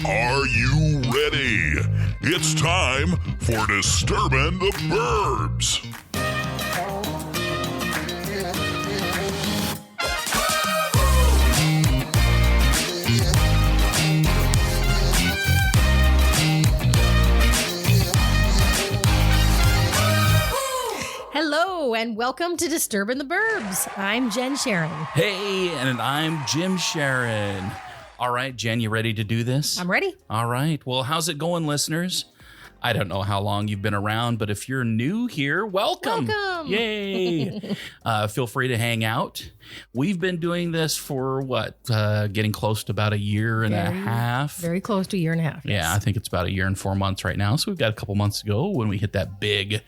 Are you ready? It's time for Disturbin the Burbs. Hello, and welcome to Disturbin the Burbs. I'm Jen Sharon. Hey, and I'm Jim Sharon. All right, Jen, you ready to do this? I'm ready. All right. Well, how's it going, listeners? I don't know how long you've been around, but if you're new here, welcome. Welcome. Yay. Feel free to hang out. We've been doing this for getting close to about a year and a half. Very close to a year and a half. Yes. Yeah, I think it's about a year and 4 months right now. So we've got a couple months to go when we hit that big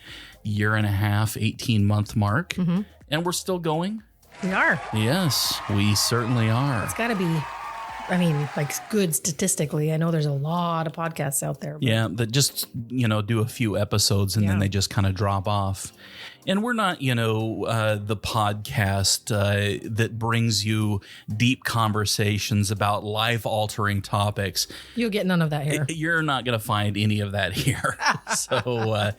year and a half, 18-month mark. Mm-hmm. And we're still going. We are. Yes, we certainly are. It's got to be, good statistically. I know there's a lot of podcasts out there. Yeah, that just, do a few episodes and then they just kind of drop off. And we're not, the podcast that brings you deep conversations about life-altering topics. You'll get none of that here. You're not going to find any of that here. So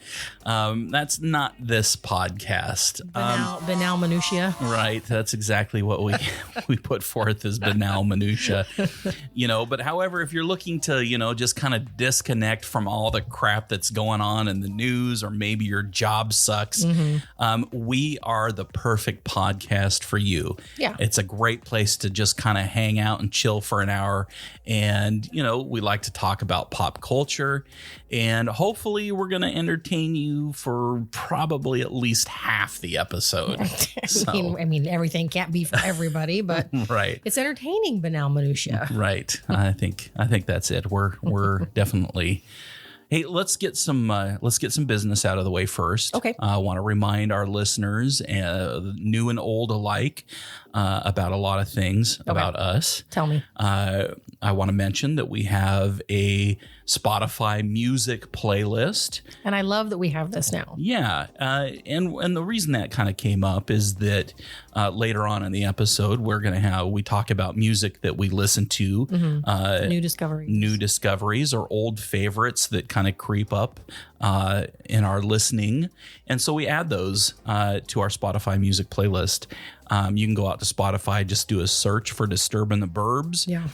that's not this podcast. Banal Minutiae. Right. That's exactly what we put forth as banal minutia. But however, if you're looking to, just kind of disconnect from all the crap that's going on in the news, or maybe your job sucks, we are the perfect podcast for you. Yeah. It's a great place to just kind of hang out and chill for an hour. And, we like to talk about pop culture, and hopefully we're going to entertain you for probably at least half the episode. I mean, everything can't be for everybody, but right. It's entertaining banal minutia. Right. I think that's it. We're definitely. Hey, let's get some business out of the way first. Okay. I want to remind our listeners, new and old alike, about a lot of things about us. Tell me. I want to mention that we have a Spotify music playlist. And I love that we have this now. Yeah. And the reason that kind of came up is that later on in the episode, we talk about music that we listen to. Mm-hmm. New discoveries or old favorites that kind of creep up in our listening. And so we add those to our Spotify music playlist. You can go out to Spotify, just do a search for Disturbin the Burbs. Yeah.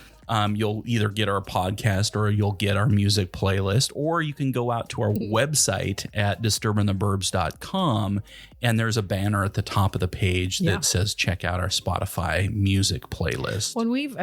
You'll either get our podcast or you'll get our music playlist, or you can go out to our website at disturbintheburbs.com, and there's a banner at the top of the page that says check out our Spotify music playlist. When we've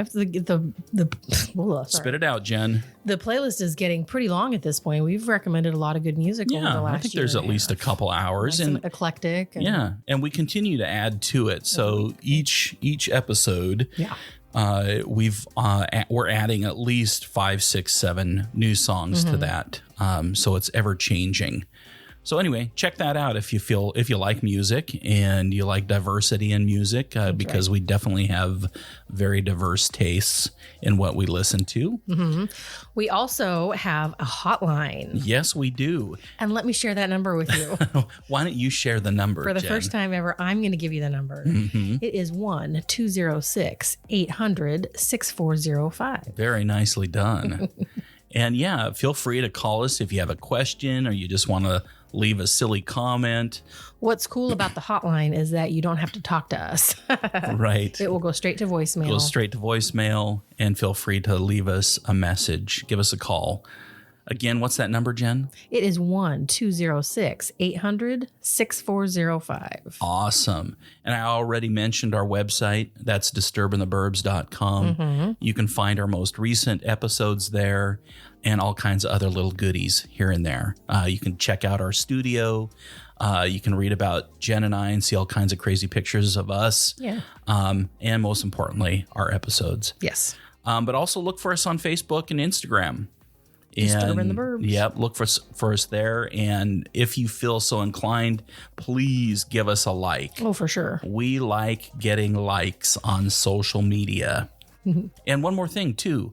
spit it out, Jen. The playlist is getting pretty long at this point. We've recommended a lot of good music over the last year. I think there's at least a couple hours, and eclectic. And we continue to add to it. So each episode. Yeah. We're adding at least 5, 6, 7 new songs to that. So it's ever changing. So anyway, check that out if you like music and you like diversity in music, because we definitely have very diverse tastes in what we listen to. Mm-hmm. We also have a hotline. Yes, we do. And let me share that number with you. Why don't you share the number, For the Jen? first time ever, I'm going to give you the number. Mm-hmm. It is 1-206-800-6405. Very nicely done. And yeah, feel free to call us if you have a question or you just want to leave a silly comment. What's cool about the hotline is that you don't have to talk to us. Right. It will go straight to voicemail. Go straight to voicemail, and feel free to leave us a message. Give us a call. Again, what's that number, Jen? It is 1-206-800-6405. Awesome. And I already mentioned our website. That's disturbintheburbs.com. Mm-hmm. You can find our most recent episodes there and all kinds of other little goodies here and there. You can check out our studio. You can read about Jen and I and see all kinds of crazy pictures of us. Yeah. And most importantly, our episodes. Yes. But also look for us on Facebook and Instagram. Disturbin the Burbs. Yep, look for us there. And if you feel so inclined, please give us a like. Oh, for sure. We like getting likes on social media. Mm-hmm. And one more thing, too.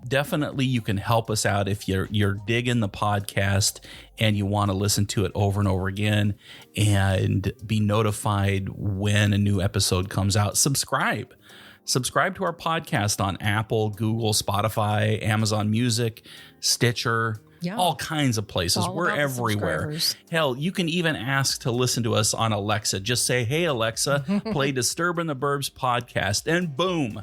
Definitely you can help us out if you're digging the podcast and you want to listen to it over and over again and be notified when a new episode comes out. Subscribe. Subscribe to our podcast on Apple, Google, Spotify, Amazon Music, Stitcher, all kinds of places. We're everywhere. Hell, you can even ask to listen to us on Alexa. Just say, hey, Alexa, play Disturbin the Burbs podcast, and boom,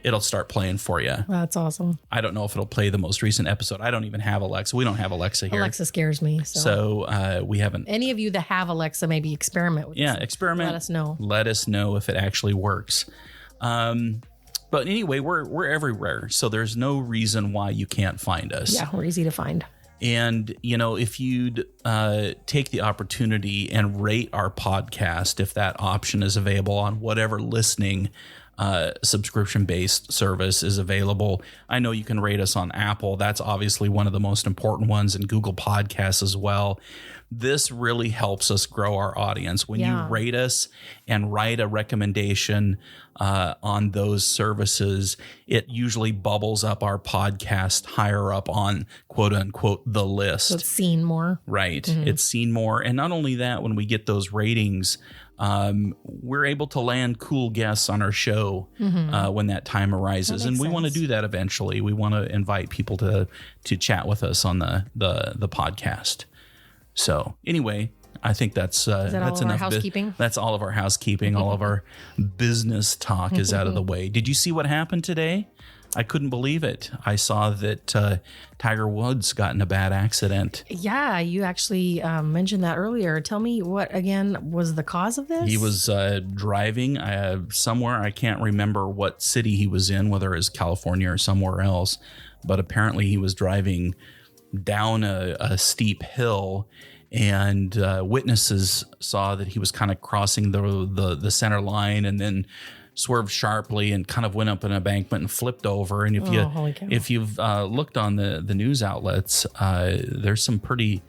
it'll start playing for you. That's awesome. I don't know if it'll play the most recent episode. I don't even have Alexa. We don't have Alexa here. Alexa scares me. So we haven't. Any of you that have Alexa, maybe experiment with it. Yeah, experiment. Let us know. Let us know if it actually works. But anyway, we're everywhere. So there's no reason why you can't find us. Yeah, we're easy to find. And, if you'd take the opportunity and rate our podcast, if that option is available on whatever listening subscription-based service is available. I know you can rate us on Apple. That's obviously one of the most important ones, and Google Podcasts as well. This really helps us grow our audience. When you rate us and write a recommendation on those services, it usually bubbles up our podcast higher up on quote unquote the list. So it's seen more. Right. It's seen more. And not only that, when we get those ratings, we're able to land cool guests on our show when that time arises. And we want to do that eventually. We want to invite people to chat with us on the podcast. So anyway, I think that's enough. Our housekeeping? That's all of our housekeeping. All of our business talk is out of the way. Did you see what happened today? I couldn't believe it. I saw that Tiger Woods got in a bad accident. Yeah, you actually mentioned that earlier. Tell me what, again, was the cause of this? He was driving somewhere. I can't remember what city he was in, whether it was California or somewhere else. But apparently he was driving down a steep hill, and witnesses saw that he was kind of crossing the center line and then swerved sharply and kind of went up an embankment and flipped over. And if you've looked on the news outlets, there's some pretty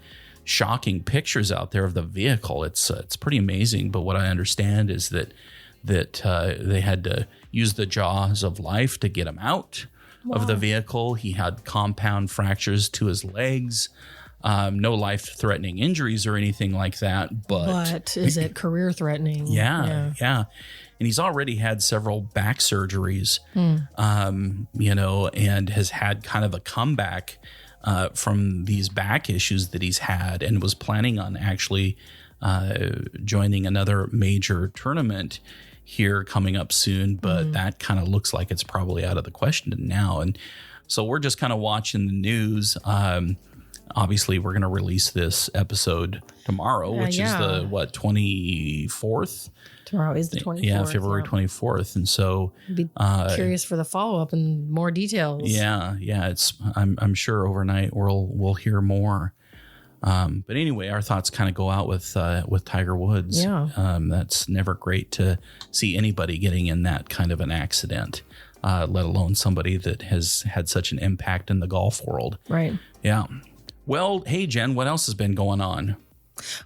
shocking pictures out there of the vehicle. It's pretty amazing. But what I understand is that they had to use the jaws of life to get him out of the vehicle. He had compound fractures to his legs. No life-threatening injuries or anything like that. But is it career-threatening? Yeah. And he's already had several back surgeries, and has had kind of a comeback from these back issues that he's had, and was planning on actually joining another major tournament here coming up soon. But that kind of looks like it's probably out of the question now. And so we're just kind of watching the news. Obviously, we're going to release this episode tomorrow, which is the 24th? Tomorrow is the 24th. Yeah, February 24th. And so be curious for the follow-up and more details. Yeah. I'm sure overnight we'll hear more. But anyway, our thoughts kind of go out with Tiger Woods. Yeah. That's never great to see anybody getting in that kind of an accident, let alone somebody that has had such an impact in the golf world. Right. Yeah. Well, hey, Jen, what else has been going on?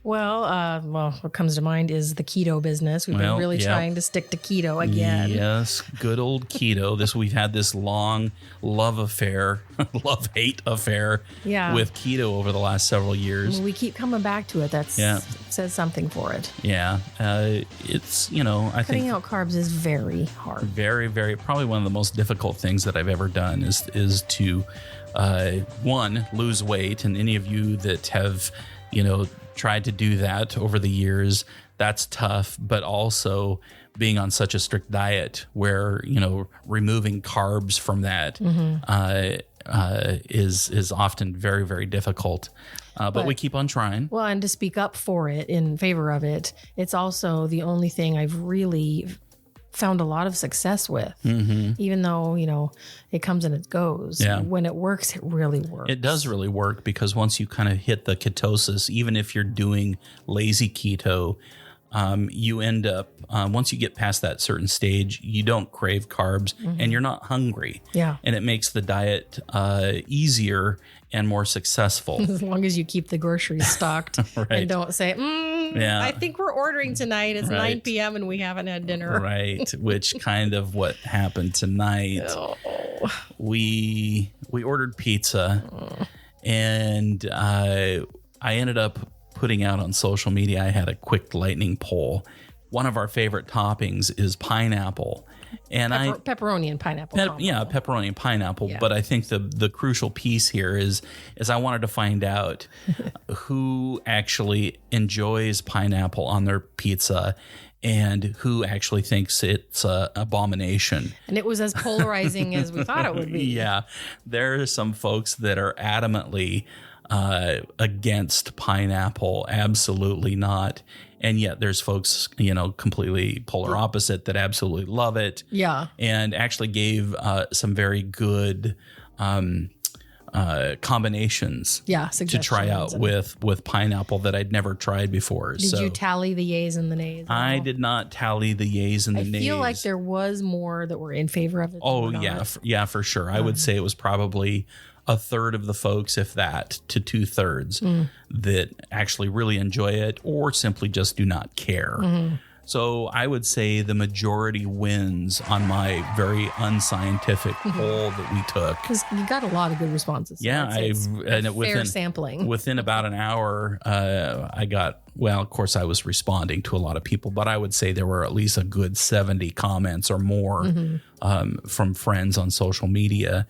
Well, what comes to mind is the keto business. We've been really trying to stick to keto again. Yes, good old keto. We've had this long love-hate affair with keto over the last several years. We keep coming back to it. Says something for it. Yeah, it's, I think cutting out carbs is very hard. Very, very, probably one of the most difficult things that I've ever done is to, one, lose weight. And any of you that have, tried to do that over the years, that's tough. But also being on such a strict diet where, removing carbs from that is often very, very difficult. But we keep on trying. Well, and to speak up for it, in favor of it, it's also the only thing I've really found a lot of success with, even though, it comes and it goes. Yeah. When it works, it really works. It does really work, because once you kind of hit the ketosis, even if you're doing lazy keto, you end up, once you get past that certain stage, you don't crave carbs and you're not hungry. Yeah. And it makes the diet easier and more successful. As long as you keep the groceries stocked and don't say, I think we're ordering tonight. It's 9 p.m. and we haven't had dinner. Right. Which kind of what happened tonight. Oh. We ordered pizza and I ended up putting out on social media. I had a quick lightning poll. one of our favorite toppings is pineapple. And pepperoni and pineapple. Pepperoni and pineapple. Yeah. But I think the crucial piece here is I wanted to find out who actually enjoys pineapple on their pizza and who actually thinks it's an abomination. And it was as polarizing as we thought it would be. Yeah. There are some folks that are adamantly against pineapple. Absolutely not. And yet there's folks, completely polar opposite that absolutely love it. Yeah. And actually gave some very good combinations to try out with pineapple that I'd never tried before. Did you tally the yays and the nays? I did not tally the yays and the nays. I feel like there was more that were in favor of it. Oh, yeah, for sure. I would say it was probably a third of the folks, if that, to 2/3 that actually really enjoy it or simply just do not care. Mm-hmm. So I would say the majority wins on my very unscientific poll that we took. Because you got a lot of good responses. So yeah, fair sampling. Within about an hour, I got, well, of course, I was responding to a lot of people, but I would say there were at least a good 70 comments or more from friends on social media.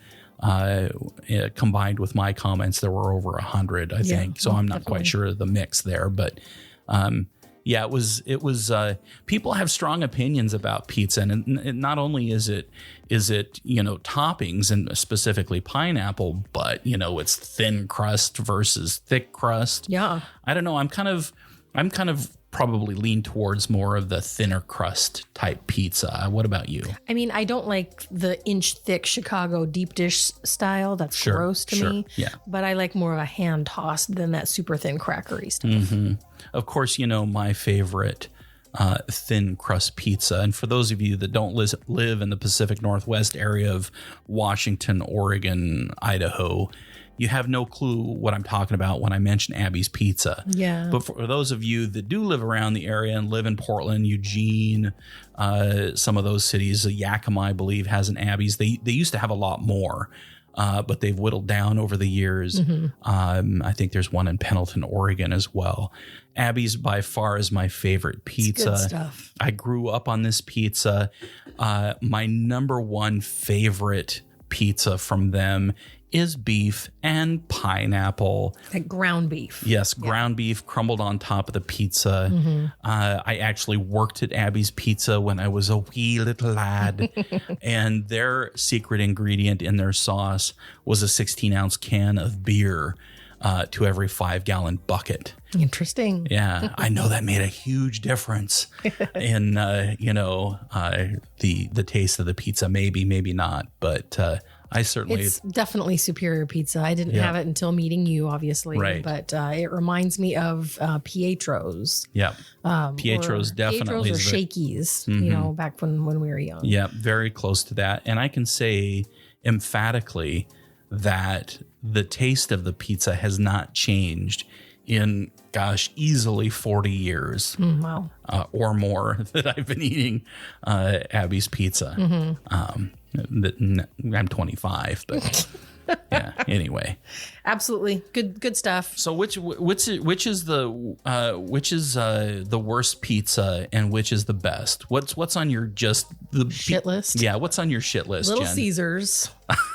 Combined with my comments, there were over 100, I think. So I'm not quite sure of the mix there, but it was people have strong opinions about pizza, and not only is it toppings and specifically pineapple, but it's thin crust versus thick crust. Yeah. I don't know. I'm kind of probably lean towards more of the thinner crust type pizza. What about you? I mean, I don't like the inch thick Chicago deep dish style. That's gross to me. Yeah. But I like more of a hand tossed than that super thin crackery stuff. Mm-hmm. Of course, my favorite thin crust pizza. And for those of you that don't live in the Pacific Northwest area of Washington, Oregon, Idaho, you have no clue what I'm talking about when I mention Abby's Pizza. Yeah. But for those of you that do live around the area and live in Portland, Eugene, some of those cities, Yakima, I believe, has an Abby's. They used to have a lot more, but they've whittled down over the years. Mm-hmm. I think there's one in Pendleton, Oregon as well. Abby's by far is my favorite pizza. It's good stuff. I grew up on this pizza. My number one favorite pizza from them is beef and pineapple. Like ground beef. Yes, ground beef crumbled on top of the pizza. Mm-hmm. I actually worked at Abby's Pizza when I was a wee little lad. And their secret ingredient in their sauce was a 16-ounce can of beer to every 5-gallon bucket. Interesting. Yeah, I know that made a huge difference in, the taste of the pizza. Maybe not, but I certainly... It's definitely superior pizza. I didn't have it until meeting you, obviously. Right. But it reminds me of Pietro's. Yeah. Pietro's definitely... Pietro's or Shakey's, back when we were young. Yeah, very close to that. And I can say emphatically that the taste of the pizza has not changed in, easily 40 years wow. Or more that I've been eating Abby's Pizza. Mm-hmm. I'm 25, but yeah. Anyway, absolutely good stuff. So which is the worst pizza and which is the best? What's on your shit list? Yeah, what's on your shit list? Little Jen? Caesars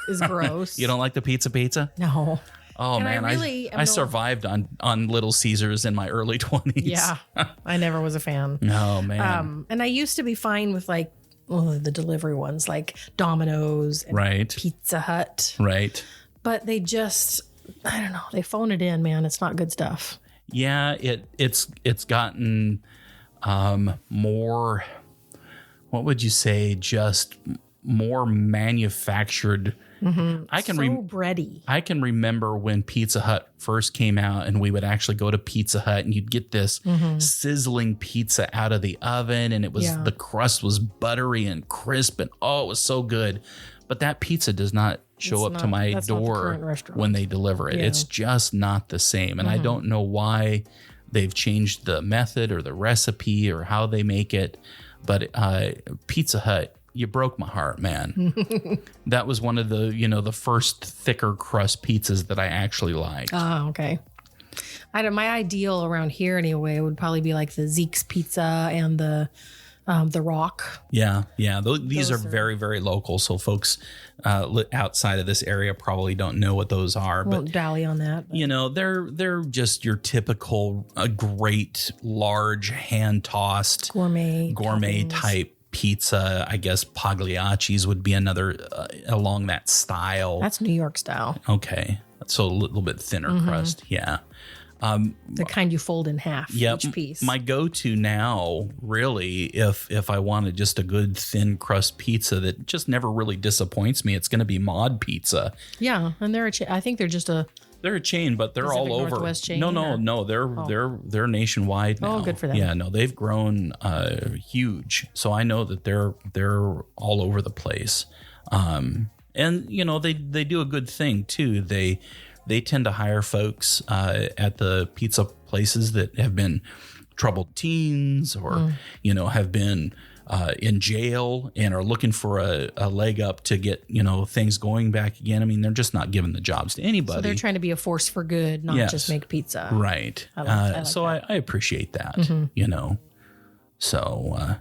is gross. You don't like the pizza? No. Oh, and man, I survived on Little Caesars in my early 20s. Yeah, I never was a fan. No, man. And I used to be fine with the delivery ones like Domino's and Pizza Hut. Right. But they just, I don't know, they phone it in, man. It's not good stuff. Yeah, it's gotten more, what would you say, just more manufactured. Mm-hmm. Bready. I can remember when Pizza Hut first came out and we would actually go to Pizza Hut and you'd get this sizzling pizza out of the oven and it was the crust was buttery and crisp and it was so good. But that pizza does not show up to my door when they deliver it. Yeah. It's just not the same. And I don't know why they've changed the method or the recipe or how they make it. But Pizza Hut, you broke my heart, man. That was one of the, the first thicker crust pizzas that I actually liked. Oh, okay. My ideal around here anyway would probably be like the Zeke's Pizza and the Rock. Yeah. These are very, very local. So folks outside of this area probably don't know what those are. Won't dally on that. But. You know, they're just your typical great, large, hand-tossed gourmet toppings. type pizza. I guess Pagliacci's would be another along that style. That's New York style. Okay. So a little bit thinner crust. Yeah. The kind you fold in half each piece. My go-to now, really, if I wanted just a good thin crust pizza that just never really disappoints me, it's going to be Mod Pizza. Yeah, and I think they're just a... They're a chain, but they're Pacific all over. Northwest chain, No. They're nationwide now. Oh, good for them. Yeah, no, they've grown huge. So I know that they're all over the place. And you know, they do a good thing too. They tend to hire folks at the pizza places that have been troubled teens or, you know, have been in jail and are looking for a leg up to get, you know, things going back again. I mean, they're just not giving the jobs to anybody. So they're trying to be a force for good, not just make pizza. Right. I like so that. I appreciate that, you know. So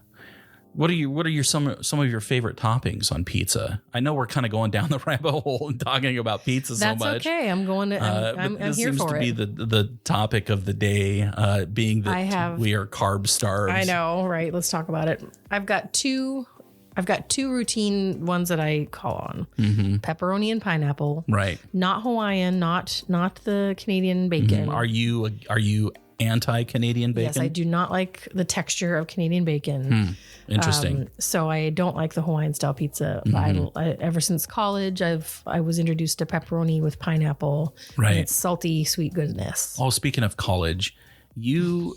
what are some of your favorite toppings on pizza? I know we're kind of going down the rabbit hole and talking about pizza so much. That's okay. I'm going to. I'm this here seems for to it. be the topic of the day, being that we are carb starved. I know, right? Let's talk about it. I've got two routine ones that I call on: pepperoni and pineapple. Right. Not Hawaiian. Not the Canadian bacon. Are you anti-Canadian bacon? Yes, I do not like the texture of Canadian bacon. Interesting. So I don't like the Hawaiian style pizza. I ever since college, I was introduced to pepperoni with pineapple. Right. And it's salty, sweet goodness. Oh, speaking of college, you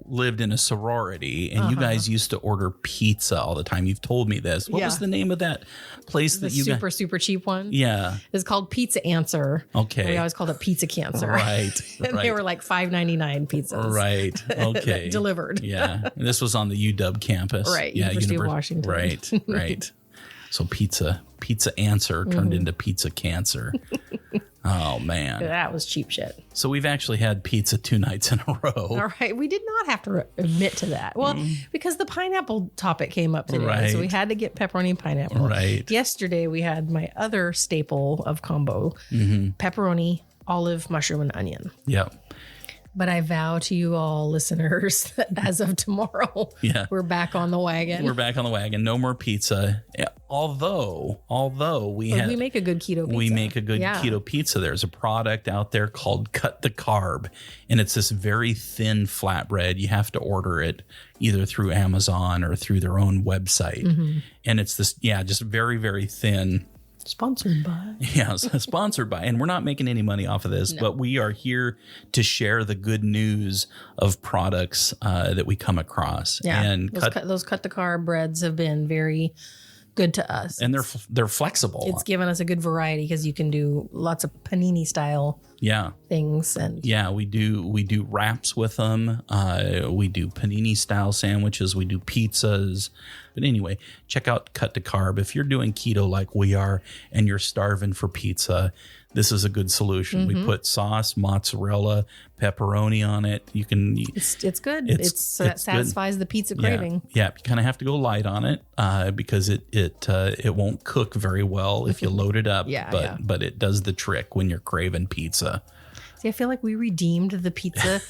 lived in a sorority and you guys used to order pizza all the time. You've told me this. What was the name of that place that you got? Super cheap one? Yeah. It's called Pizza Answer. Okay. We always called it Pizza Cancer. Right. And they were like $5.99 pizzas. Right. Okay. Delivered. Yeah. And this was on the UW campus. Right. Yeah. University of Washington. Right. Right. So Pizza Answer turned into Pizza Cancer. Oh, man. That was cheap shit. So we've actually had pizza 2 nights in a row. All right. We did not have to admit to that. Well, because the pineapple topic came up today. Right. So we had to get pepperoni and pineapple. Right. Yesterday, we had my other staple of combo, pepperoni, olive, mushroom, and onion. Yep. But I vow to you all listeners that as of tomorrow, we're back on the wagon. We're back on the wagon. No more pizza. Although we make a good keto pizza. We make a good keto pizza. There's a product out there called Cut the Carb, and it's this very thin flatbread. You have to order it either through Amazon or through their own website. And it's this, just very, very thin. Sponsored by. Yeah, sponsored by. And we're not making any money off of this, but we are here to share the good news of products that we come across. Yeah, and those cut the carb breads have been very good to us. And they're flexible. It's given us a good variety because you can do lots of panini style things. And we do wraps with them. We do panini style sandwiches. We do pizzas. But anyway, check out Cut to Carb. If you're doing keto like we are and you're starving for pizza, this is a good solution. We put sauce, mozzarella, pepperoni on it. You can. It's good. It satisfies the pizza craving. Yeah, you kind of have to go light on it because it won't cook very well if you load it up. But it does the trick when you're craving pizza. See, I feel like we redeemed the pizza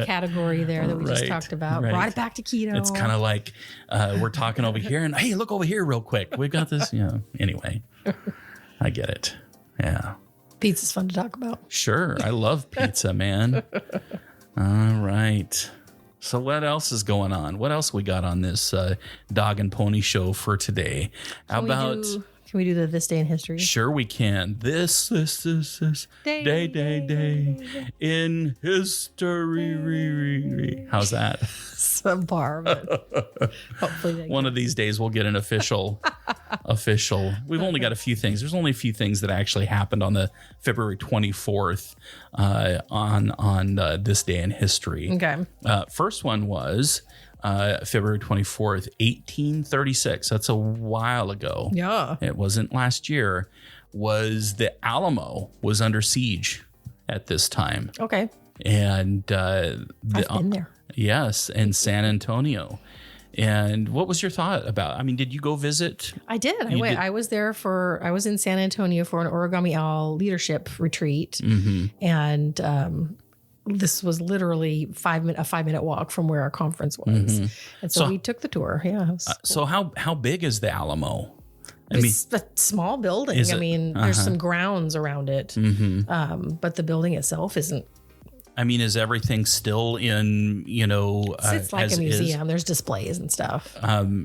category there that we just talked about. Brought it back to keto. It's kind of like we're talking over here and, hey, look over here real quick. We've got this. Anyway, I get it. Yeah. Pizza's fun to talk about. Sure. I love pizza, man. All right. So what else is going on? What else we got on this Dog and Pony show for today? Can we do This Day in History? Sure we can. This day in history. How's that? Subpar, but hopefully one of these days we'll get an official. We've only got a few things. There's only a few things that actually happened on the February 24th on this day in history. Okay. First one was February 24th, 1836. That's a while ago. Yeah. It wasn't last year. Was the Alamo was under siege at this time. Okay. And I've been there. Yes, in San Antonio. And what was your thought about? I mean, did you go visit? I did. I went. I was in San Antonio for an Origami Owl leadership retreat, and this was literally a 5-minute walk from where our conference was, and so we took the tour. Yeah. Cool. So how big is the Alamo? It's a small building. I mean, there's some grounds around it, but the building itself isn't. I mean, is everything still in, it's like a museum. There's displays and stuff.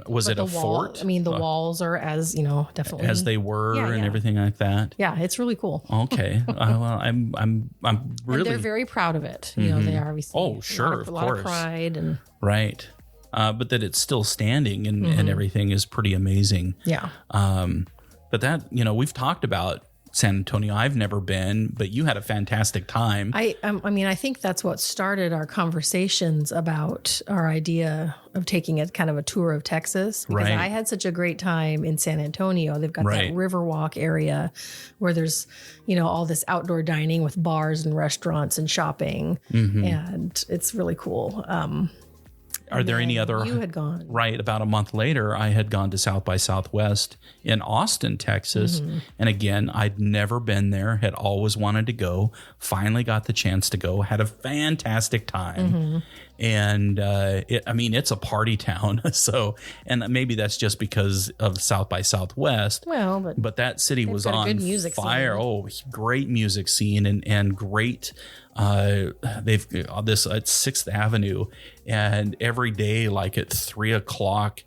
Was it a fort? I mean, the walls are as, definitely as they were and everything like that. Yeah, it's really cool. Okay. Well, I'm really. And they're very proud of it. They are obviously. Oh, sure. A lot of pride and. Right. But that it's still standing and everything is pretty amazing. Yeah. But that, we've talked about San Antonio. I've never been, but you had a fantastic time. I mean, I think that's what started our conversations about our idea of taking a kind of a tour of Texas, because I had such a great time in San Antonio. They've got that Riverwalk area where there's, all this outdoor dining with bars and restaurants and shopping, and it's really cool. Are there any other? You had gone. Right. About a month later, I had gone to South by Southwest in Austin, Texas. And again, I'd never been there, had always wanted to go, finally got the chance to go, had a fantastic time. And it's a party town. So, and maybe that's just because of South by Southwest. Well, but that city was on good music fire. Scene. Oh, great music scene and great. They've this at 6th Avenue, and every day, like at 3:00,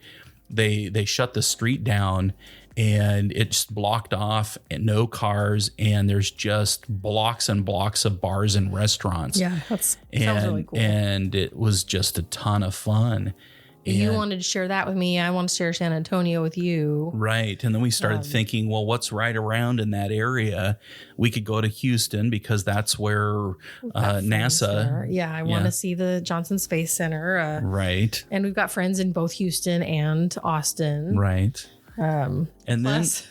they shut the street down, and it's blocked off and no cars, and there's just blocks and blocks of bars and restaurants. Yeah, sounds really cool. And it was just a ton of fun. You wanted to share that with me. I want to share San Antonio with you. Right. And then we started thinking, well, what's right around in that area? We could go to Houston because that's where NASA. Yeah, I want to see the Johnson Space Center. Right. And we've got friends in both Houston and Austin. Right. And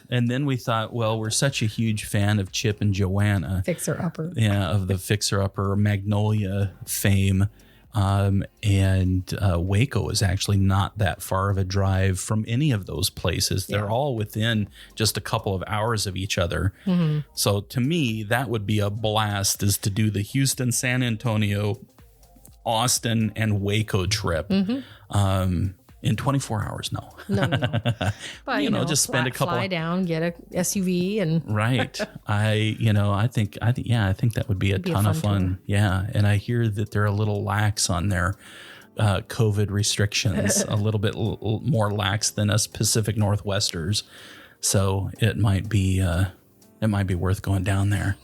then we thought, well, we're such a huge fan of Chip and Joanna. Fixer Upper. Yeah, of the Fixer Upper Magnolia fame. And Waco is actually not that far of a drive from any of those places. They're all within just a couple of hours of each other. So to me, that would be a blast, is to do the Houston, San Antonio, Austin, and Waco trip. In 24 hours, no. No. But, just spend a couple. Fly down, get a SUV, and right. I think that would be a ton of fun. Tour. Yeah, and I hear that they're a little lax on their COVID restrictions, a little bit more lax than us Pacific Northwesters. So it might be worth going down there.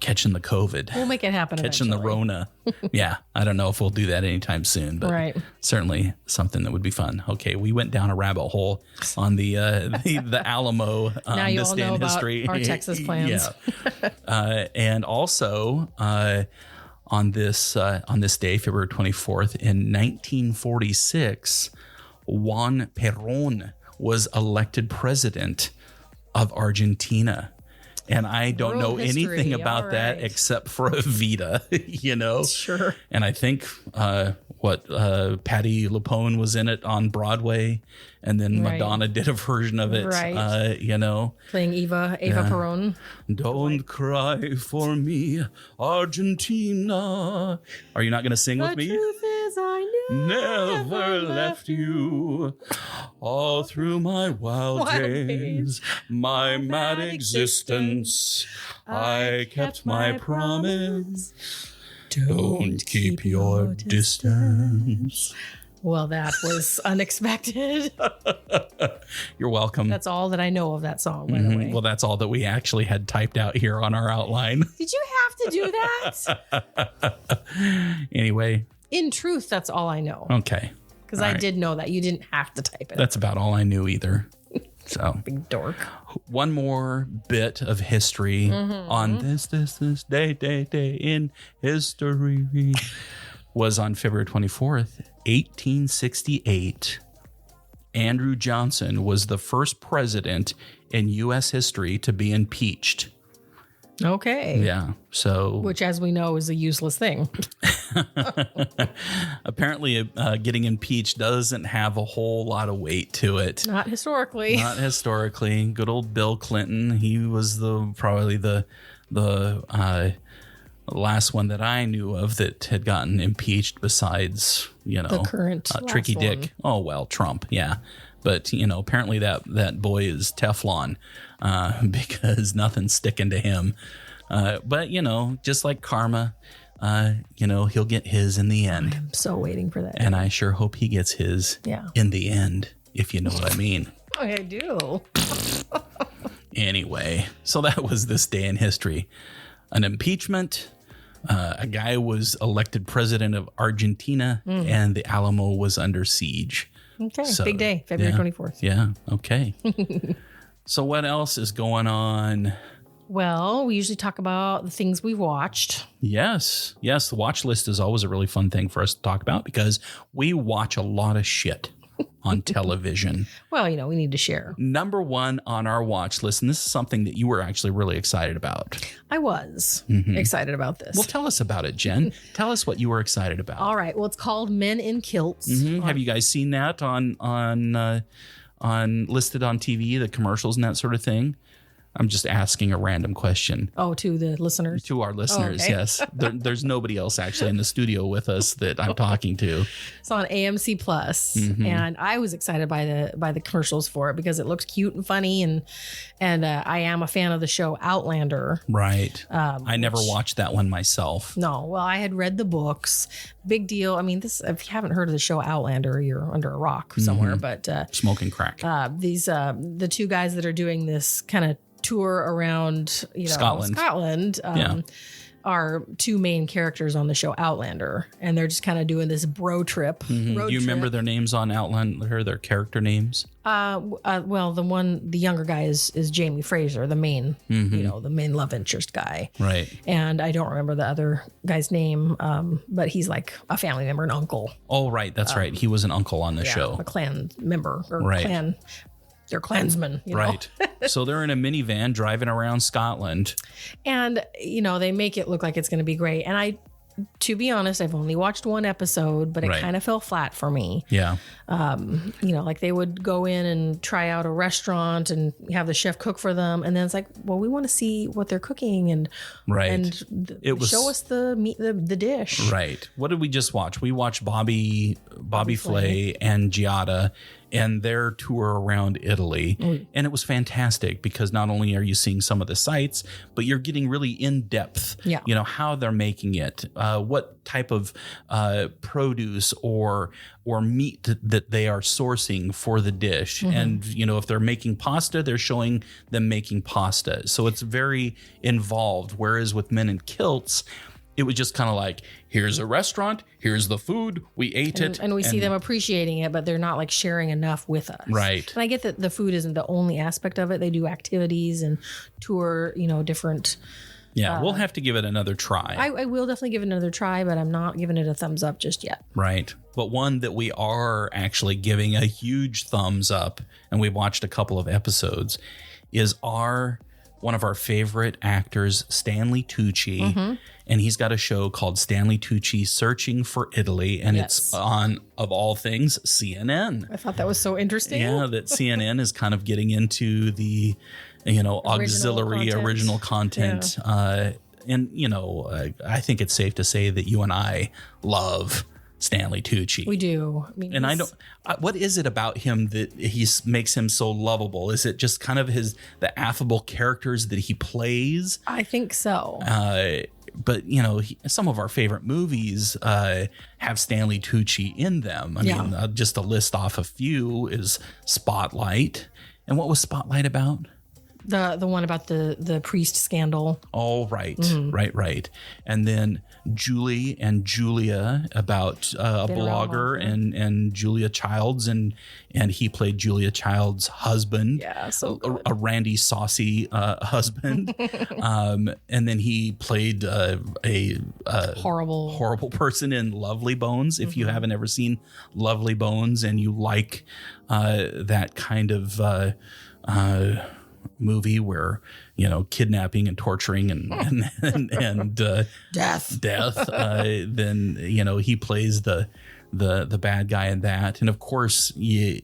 Catching the COVID. We'll make it happen. Catching the Rona. Yeah. I don't know if we'll do that anytime soon, but certainly something that would be fun. Okay. We went down a rabbit hole on the Alamo now you this all day know in about history. Our Texas plans. Yeah. And also on this day, February 24th in 1946, Juan Perón was elected president of Argentina. And I don't know anything about that except for Evita, Sure. And I think Patti LuPone was in it on Broadway, and then Madonna did a version of it, Playing Eva Perón. Don't cry for me, Argentina. Are you not going to sing with me? The truth is I never left you. All through my wild days, my mad existence, I kept my promise. Don't keep your distance. Well, that was unexpected. You're welcome. That's all that I know of that song, by the way. Well, that's all that we actually had typed out here on our outline. Did you have to do that? Anyway. In truth, that's all I know. Okay. Because I did know that. You didn't have to type it. That's about all I knew either. So big dork. One more bit of history on this day in history was on February 24th, 1868. Andrew Johnson was the first president in U.S. history to be impeached. Okay. Yeah. So, which, as we know, is a useless thing. apparently, getting impeached doesn't have a whole lot of weight to it. Not historically. Not historically. Good old Bill Clinton. He was probably the last one that I knew of that had gotten impeached. Besides, the current Tricky Dick. one. Oh well, Trump. Yeah. But, apparently that boy is Teflon because nothing's sticking to him. But, just like karma, he'll get his in the end. I'm so waiting for that. And I sure hope he gets his in the end, if you know what I mean. I do. Anyway, so that was this day in history. An impeachment. A guy was elected president of Argentina, and the Alamo was under siege. Okay, so, big day, February 24th. Yeah, okay. So what else is going on? Well, we usually talk about the things we've watched. Yes, the watch list is always a really fun thing for us to talk about because we watch a lot of shit on television. Well, we need to share. Number one on our watch list, and this is something that you were actually really excited about. I was excited about this. Well, tell us about it, Jen. Tell us what you were excited about. All right. Well, it's called Men in Kilts. Have you guys seen that on listed on TV, the commercials and that sort of thing? I'm just asking a random question. Oh, to the listeners? To our listeners, okay. Yes. There's nobody else actually in the studio with us that I'm talking to. It's on AMC Plus, and I was excited by the commercials for it because it looks cute and funny, and I am a fan of the show Outlander. Right. I never watched that one myself. No. Well, I had read the books. Big deal. I mean, this, if you haven't heard of the show Outlander, you're under a rock somewhere. But smoking crack. These the two guys that are doing this kind of tour around Scotland are two main characters on the show Outlander, and they're just kind of doing this bro trip. Do you remember their names on Outlander, their character names? Well, the younger guy is Jamie Fraser, the main the main love interest guy, right? And I don't remember the other guy's name, but he's like a family member, an uncle. Oh, right, that's right. He was an uncle on the show, a clan member or right. clan. They're clansmen, right? So they're in a minivan driving around Scotland, and they make it look like it's going to be great. And to be honest, I've only watched one episode, but it kind of fell flat for me. Yeah. Like they would go in and try out a restaurant and have the chef cook for them, and then it's like, well, we want to see what they're cooking and show us the meat, the dish. Right. What did we just watch? We watched Bobby Flay and Giada and their tour around Italy. And it was fantastic because not only are you seeing some of the sights, but you're getting really in depth, how they're making it, what type of produce or meat that they are sourcing for the dish. And, if they're making pasta, they're showing them making pasta. So it's very involved. Whereas with Men in Kilts, it was just kind of like, here's a restaurant, here's the food, we ate it. And we see them appreciating it, but they're not like sharing enough with us. Right. And I get that the food isn't the only aspect of it. They do activities and tour, different. Yeah, we'll have to give it another try. I will definitely give it another try, but I'm not giving it a thumbs up just yet. Right. But one that we are actually giving a huge thumbs up, and we watched a couple of episodes, is one of our favorite actors, Stanley Tucci. And he's got a show called Stanley Tucci Searching for Italy. And it's on, of all things, CNN. I thought that was so interesting. Yeah, that CNN is kind of getting into the, auxiliary original content. Yeah. I think it's safe to say that you and I love Stanley Tucci. We do. What is it about him that makes him so lovable? Is it just kind of the affable characters that he plays? I think so. But some of our favorite movies have Stanley Tucci in them. I mean, just to list off a few is Spotlight. And what was Spotlight about? The one about the priest scandal. Oh, right. Right. And then Julie and Julia about a blogger and Julia Childs, and he played Julia Childs' husband. Yeah, so a randy, saucy husband. And then he played a horrible person in Lovely Bones. If you haven't ever seen Lovely Bones and you like that kind of movie where, kidnapping and torturing and Death. Then, he plays the bad guy in that. And of course, you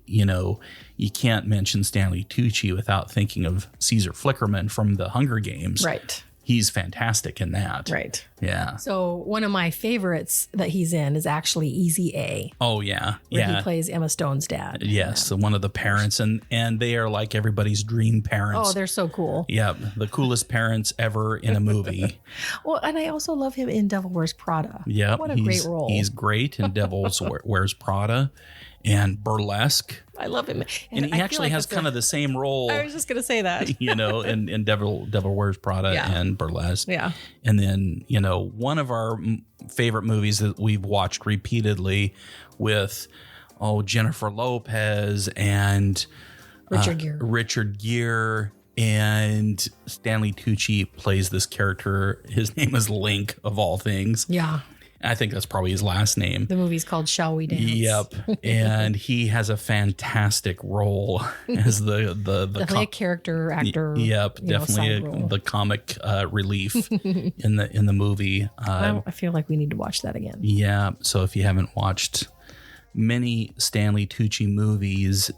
can't mention Stanley Tucci without thinking of Caesar Flickerman from the Hunger Games. Right. He's fantastic in that. Right. Yeah. So one of my favorites that he's in is actually Easy A. Oh, yeah. Where he plays Emma Stone's dad. Yes. So one of the parents. And they are like everybody's dream parents. Oh, they're so cool. Yep. The coolest parents ever in a movie. Well, and I also love him in Devil Wears Prada. Yep. What a great role. He's great in Devil Wears Prada and Burlesque. I love him. And he actually has kind of the same role. I was just going to say that. In Devil Wears Prada and Burlesque. Yeah. And then, one of our favorite movies that we've watched repeatedly with, Jennifer Lopez and Richard Gere. And Stanley Tucci plays this character. His name is Link, of all things. Yeah. I think that's probably his last name. The movie's called Shall We Dance? Yep. And he has a fantastic role as the character actor. Yep, definitely the comic relief in the movie. I feel like we need to watch that again. Yeah. So if you haven't watched many Stanley Tucci movies,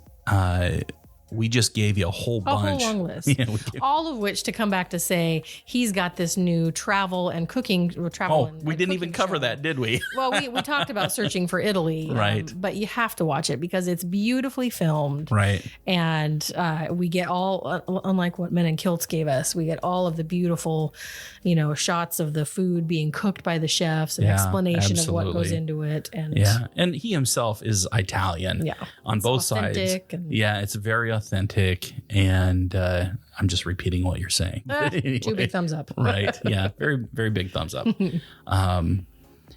we just gave you a whole bunch. A whole long list. Yeah, all of which to come back to say he's got this new travel and cooking. We didn't even cover that, did we? Well, we talked about Searching for Italy. Right. But you have to watch it because it's beautifully filmed. Right. And we get all, unlike what Men in Kilts gave us, we get all of the beautiful, shots of the food being cooked by the chefs and explanation of what goes into it. And and he himself is Italian. Yeah. On both sides. It's very authentic, and I'm just repeating what you're saying. Anyway, 2 big thumbs up. Right. Yeah. Very, very big thumbs up.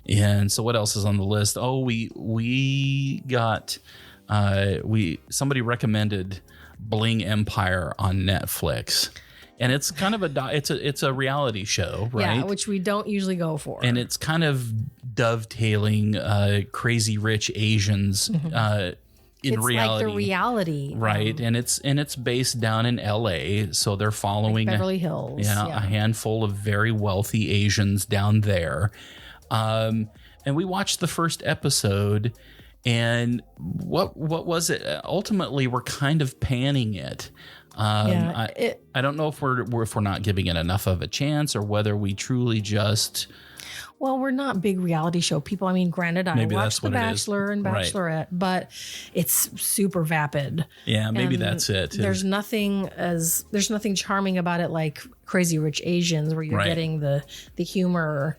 And so what else is on the list? Oh, we got somebody recommended Bling Empire on Netflix. And it's kind of it's a reality show, right? Yeah, which we don't usually go for. And it's kind of dovetailing Crazy Rich Asians in reality. Like the reality. Right. And it's based down in LA. So they're following like Beverly Hills. A handful of very wealthy Asians down there. And we watched the first episode, and what was it? Ultimately, we're kind of panning it. I don't know if we're not giving it enough of a chance, or whether we truly just. Well, we're not big reality show people. I mean, granted, I watched The Bachelor and Bachelorette, but it's super vapid. Yeah, maybe that's it. There's nothing charming about it like Crazy Rich Asians, where you're getting the humor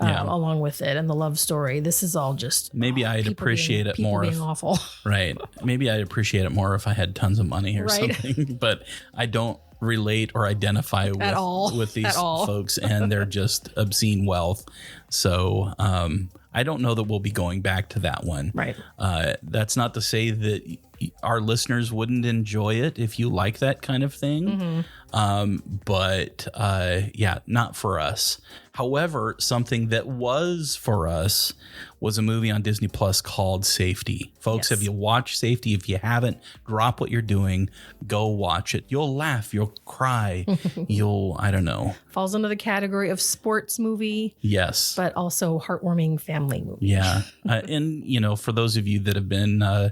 along with it and the love story. This is all just maybe I'd appreciate it more. Being awful, right? Maybe I'd appreciate it more if I had tons of money or something. But I don't relate or identify with these folks, and they're just obscene wealth. So I don't know that we'll be going back to that one. Right. That's not to say that our listeners wouldn't enjoy it if you like that kind of thing. But not for us. However, something that was for us was a movie on Disney Plus called Safety. Folks, have you watched Safety? If you haven't, drop what you're doing. Go watch it. You'll laugh. You'll cry. I don't know. Falls under the category of sports movie. Yes. But also heartwarming family movie. Yeah. And, for those of you that have been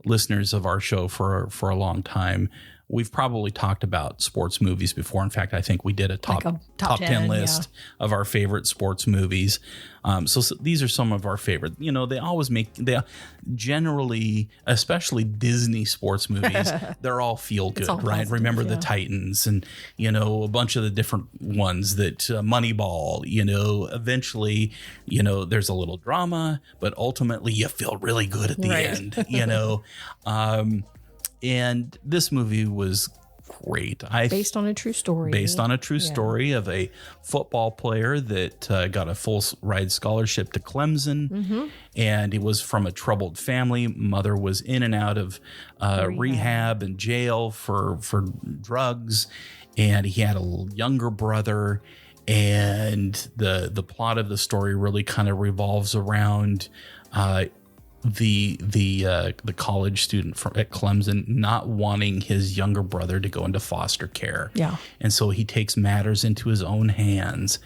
listeners of our show for a long time, we've probably talked about sports movies before. In fact, I think we did a top 10 list of our favorite sports movies. So these are some of our favorite. They generally, especially Disney sports movies, they're all feel good, all right? Positive, Remember the Titans and, a bunch of the different ones that Moneyball, eventually, there's a little drama, but ultimately you feel really good at the end, And this movie was great. Based on a true story. Based on a true story of a football player that got a full ride scholarship to Clemson. And he was from a troubled family. Mother was in and out of rehab and jail for drugs. And he had a younger brother. And the plot of the story really kind of revolves around the college student at Clemson not wanting his younger brother to go into foster care. Yeah. And so he takes matters into his own hands.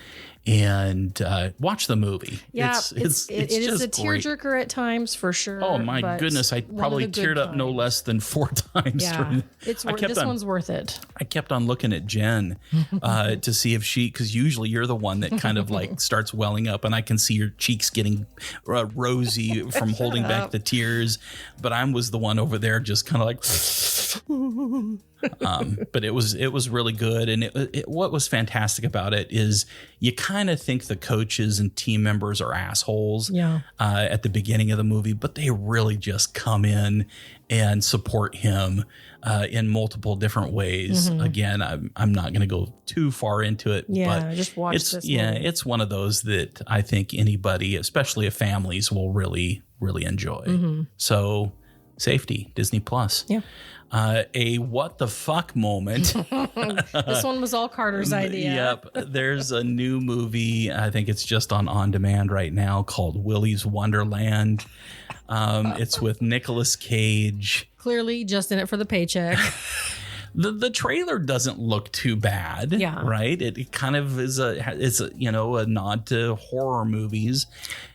And watch the movie. Yeah, it is a tearjerker at times for sure. Oh my goodness, I probably teared up no less than 4 times. Yeah, this one's worth it. I kept on looking at Jen to see if because usually you're the one that kind of like starts welling up, and I can see your cheeks getting rosy from holding back the tears. But I was the one over there just kind of like. But it was really good, and what was fantastic about it is you kind of think the coaches and team members are assholes at the beginning of the movie, but they really just come in and support him in multiple different ways. Again, I'm not going to go too far into it, but just watch this movie. It's one of those that I think anybody, especially if families, will really enjoy. So Safety, Disney Plus. Yeah. A what the fuck moment. This one was all Carter's idea. Yep. There's a new movie. I think it's just on demand right now called Willy's Wonderland. It's with Nicolas Cage. Clearly just in it for the paycheck. The trailer doesn't look too bad. Yeah. Right. It kind of is a nod to horror movies.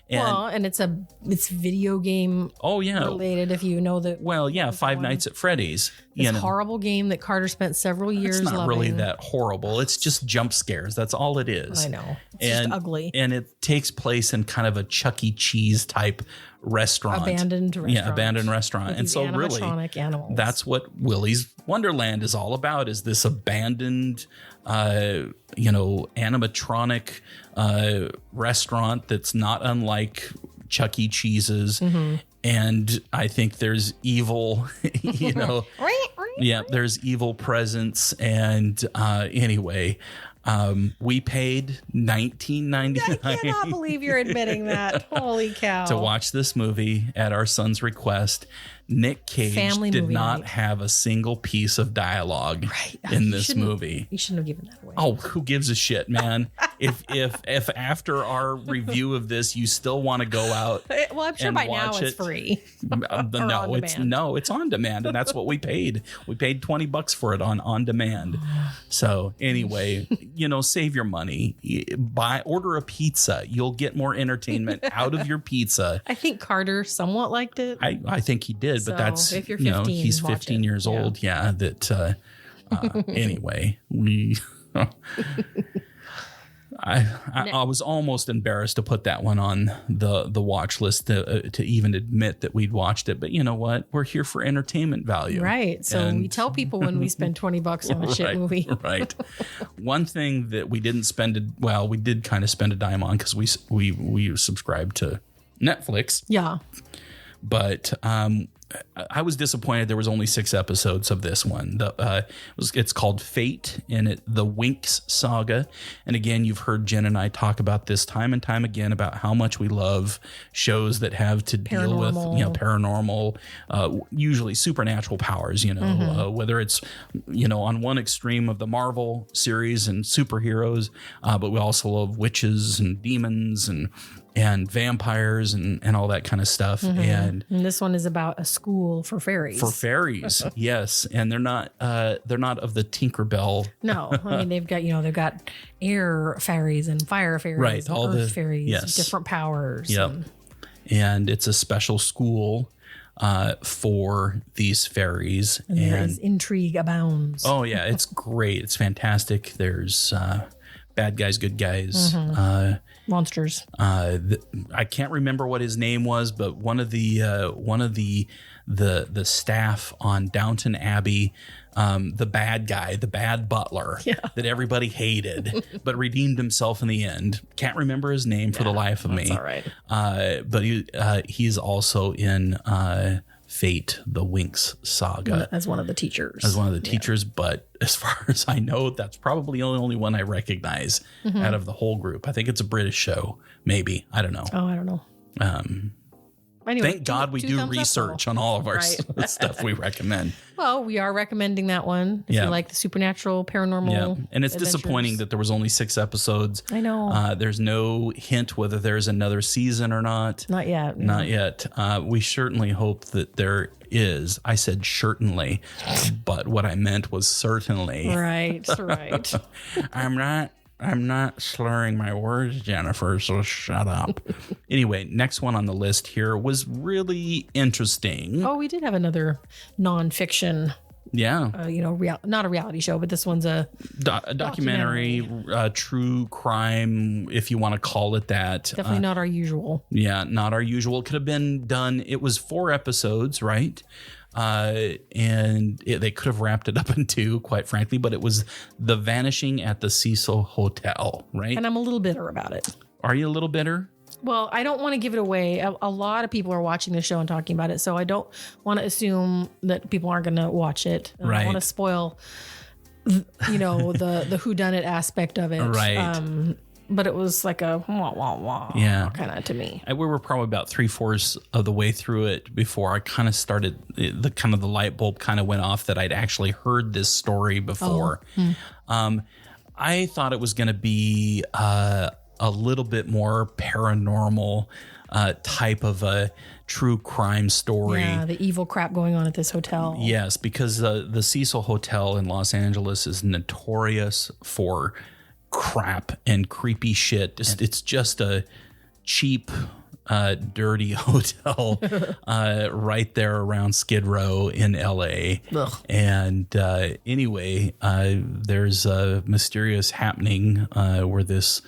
And it's video game related, if you know that. Well, yeah, Five Nights at Freddy's. It's a horrible game that Carter spent several years loving. It's not really that horrible. It's just jump scares. That's all it is. I know. It's just ugly. And it takes place in kind of a Chuck E. Cheese type restaurant. Abandoned restaurant. Yeah, abandoned restaurant. And so really, animals. That's what Willy's Wonderland is all about, is this abandoned animatronic restaurant that's not unlike Chuck E. Cheese's. And I think there's evil, there's evil presence. And anyway, we paid $19.99. I cannot believe you're admitting that. Holy cow. To watch this movie at our son's request. Nick Cage did not have a single piece of dialogue in this movie. You shouldn't have given that away. Oh, who gives a shit, man? if after our review of this you still want to go out, well, I'm sure by now it's free. It's on demand, and that's what we paid. We paid $20 for it on demand. So anyway, save your money. Order a pizza. You'll get more entertainment out of your pizza. I think Carter somewhat liked it. I think he did. But that's, if you're 15, he's 15 years old. Yeah. Anyway, I was almost embarrassed to put that one on the watch list to even admit that we'd watched it. But you know what? We're here for entertainment value. Right. So we tell people when we spend $20 on a shit movie. Right. One thing that we didn't we did kind of spend a dime on because we subscribed to Netflix. Yeah. But I was disappointed there was only 6 episodes of this one. It's called Fate, and the Winx Saga. And again, you've heard Jen and I talk about this time and time again about how much we love shows that have to deal with paranormal, usually supernatural powers. Whether it's on one extreme of the Marvel series and superheroes, but we also love witches and demons and vampires and all that kind of stuff. And this one is about a school for fairies. Yes. And they're not of the Tinkerbell. No, I mean they've got air fairies and fire fairies, right? And all earth fairies, different powers. Yep. And it's a special school for these fairies, and intrigue abounds. Oh yeah, it's great. It's fantastic. There's bad guys, good guys, monsters. I can't remember what his name was, but one of the staff on Downton Abbey, the bad guy, the bad butler that everybody hated, but redeemed himself in the end. Can't remember his name for the life of me. That's all right. But he's also in Fate, the Winx Saga. As one of the teachers. But as far as I know, that's probably the only one I recognize out of the whole group. I think it's a British show, maybe. I don't know. Oh, I don't know. anyway, thank God we do research on all of our stuff we recommend. Well, we are recommending that one if you like the supernatural, paranormal. Yeah, and it's adventures. disappointing that there was only 6 episodes. I know. There's no hint whether there's another season or not. Not yet. Not yet. We certainly hope that there is. I said certainly, but what I meant was certainly. Right. I'm not slurring my words, Jennifer, so shut up. Anyway, next one on the list here was really interesting. Oh, we did have another nonfiction. Yeah. Not a reality show, but this one's a documentary, true crime, if you want to call it that. Definitely not our usual. Yeah, not our usual. It could have been done. It was 4 episodes, right? They could have wrapped it up in 2, quite frankly, but it was The Vanishing at the Cecil Hotel, right? And I'm a little bitter about it. Are you a little bitter? Well, I don't want to give it away. A lot of people are watching the show and talking about it, so I don't want to assume that people aren't going to watch it. I don't want to spoil, the whodunit aspect of it. Right. But it was like a wah, wah, wah kind of to me. We were probably about 3/4 of the way through it before I kind of started, the light bulb kind of went off that I'd actually heard this story before. I thought it was going to be a little bit more paranormal type of a true crime story. Yeah, the evil crap going on at this hotel. Yes, because the Cecil Hotel in Los Angeles is notorious for crap and creepy shit. It's just a cheap, dirty hotel right there around Skid Row in LA. Ugh. And anyway, there's a mysterious happening where this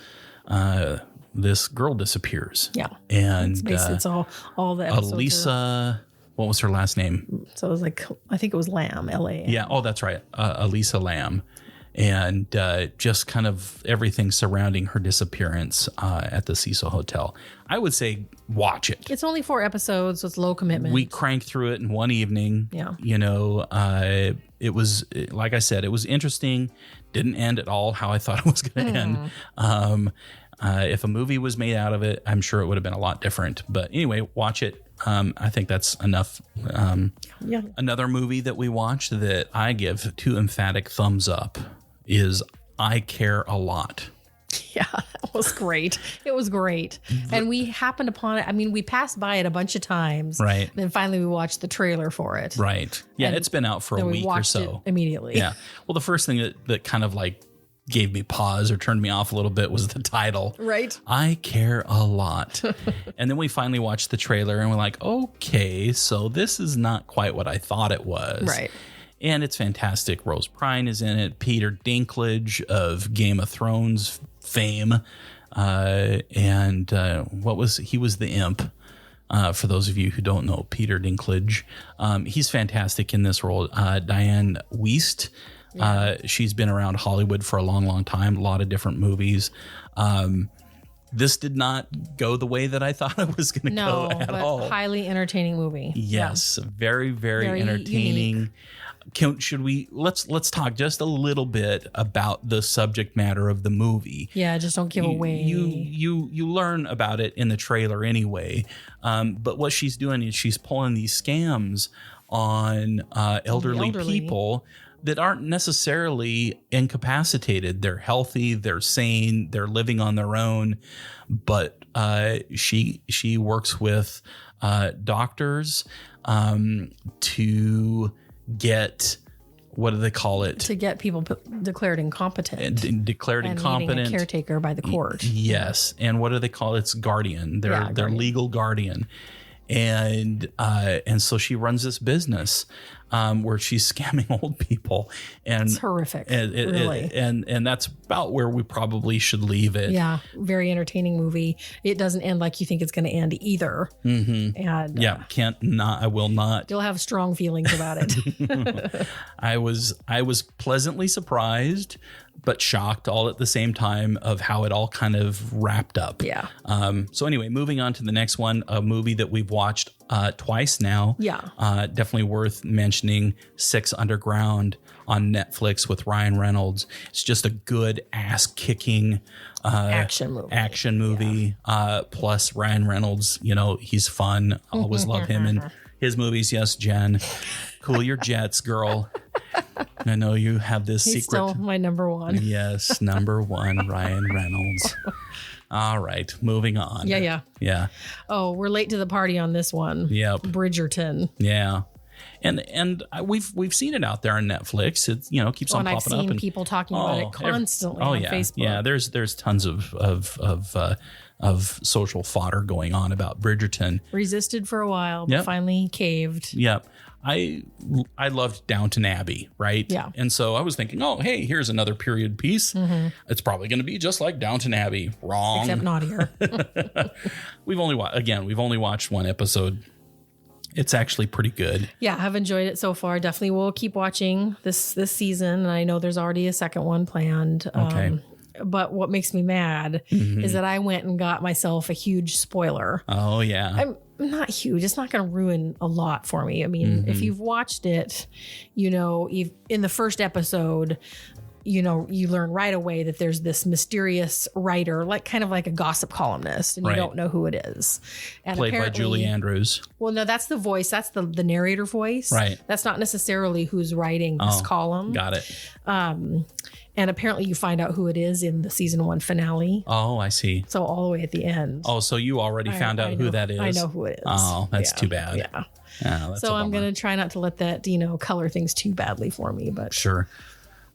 girl disappears. Yeah. And it's all the episodes. Elisa, what was her last name? So it was I think it was Lamb, L-A-M. Yeah. Oh, that's right. Elisa Lamb. And just kind of everything surrounding her disappearance at the Cecil Hotel. I would say watch it. It's only 4 episodes with low commitment. We cranked through it in one evening. Yeah. It was, like I said, it was interesting. Didn't end at all how I thought it was going to end. If a movie was made out of it, I'm sure it would have been a lot different. But anyway, watch it. I think that's enough. Another movie that we watched that I give 2 emphatic thumbs up is I Care a Lot. Yeah, that was great. It was great. And we happened upon it. I mean, we passed by it a bunch of times. Right. Then finally we watched the trailer for it. Right. Yeah, and it's been out for a week or so. Immediately. Yeah. Well, the first thing that kind of gave me pause or turned me off a little bit was the title. Right. I Care a Lot. And then we finally watched the trailer and we're like, okay, so this is not quite what I thought it was. Right. And it's fantastic. Rose Byrne is in it. Peter Dinklage of Game of Thrones fame. He was the imp. For those of you who don't know Peter Dinklage. He's fantastic in this role. Diane Wiest. She's been around Hollywood for a long, long time. A lot of different movies. This did not go the way that I thought it was going to go at all. Highly entertaining movie. Yes, very, very entertaining. Unique. Let's talk just a little bit about the subject matter of the movie. Yeah, just don't give away. You learn about it in the trailer anyway. But what she's doing is she's pulling these scams on elderly people that aren't necessarily incapacitated. They're healthy, they're sane, they're living on their own. But she works with doctors to get, what do they call it? To get people declared incompetent. Declared incompetent. Needing a caretaker by the court. Yes. And what do they call it? It's guardian. Their legal guardian. And so she runs this business where she's scamming old people. And it's horrific. Really. And that's about where we probably should leave it. Yeah. Very entertaining movie. It doesn't end like you think it's going to end either. Mm-hmm. And I will not. You'll have strong feelings about it. I was pleasantly surprised, but shocked all at the same time of how it all kind of wrapped up. Yeah. So anyway, moving on to the next one, a movie that we've watched twice now. Yeah. Definitely worth mentioning. 6 Underground on Netflix with Ryan Reynolds. It's just a good ass kicking action movie. Plus Ryan Reynolds, he's fun. Always love him in his movies. Yes, Jen. Cool your jets, girl. I know you have this He's secret. still my number one. Yes, number one, Ryan Reynolds. All right, moving on. Yeah. Oh, we're late to the party on this one. Yep. Bridgerton. Yeah. And we've seen it out there on Netflix. It keeps on popping up. I've seen people talking about it constantly on Facebook. Yeah, there's tons of social fodder going on about Bridgerton. Resisted for a while, but finally caved. Yep. I loved Downton Abbey, right? Yeah. And so I was thinking, oh, hey, here's another period piece. Mm-hmm. It's probably going to be just like Downton Abbey. Wrong. Except naughtier. We've only watched one episode. It's actually pretty good. Yeah, I've enjoyed it so far. Definitely will keep watching this season. And I know there's already a second one planned. Okay. But what makes me mad is that I went and got myself a huge spoiler. Oh, yeah. I'm not huge. It's not going to ruin a lot for me. I mean, if you've watched it, in the first episode, you learn right away that there's this mysterious writer, kind of like a gossip columnist, and you don't know who it is. And played by Julie Andrews. Well, no, that's the voice. That's the narrator voice. Right. That's not necessarily who's writing this column. Got it. And apparently you find out who it is in the season 1 finale. Oh, I see. So all the way at the end. Oh, so you already found out who that is? I know who it is. Oh, that's too bad. Yeah. That's so I'm going to try not to let that, color things too badly for me. But sure.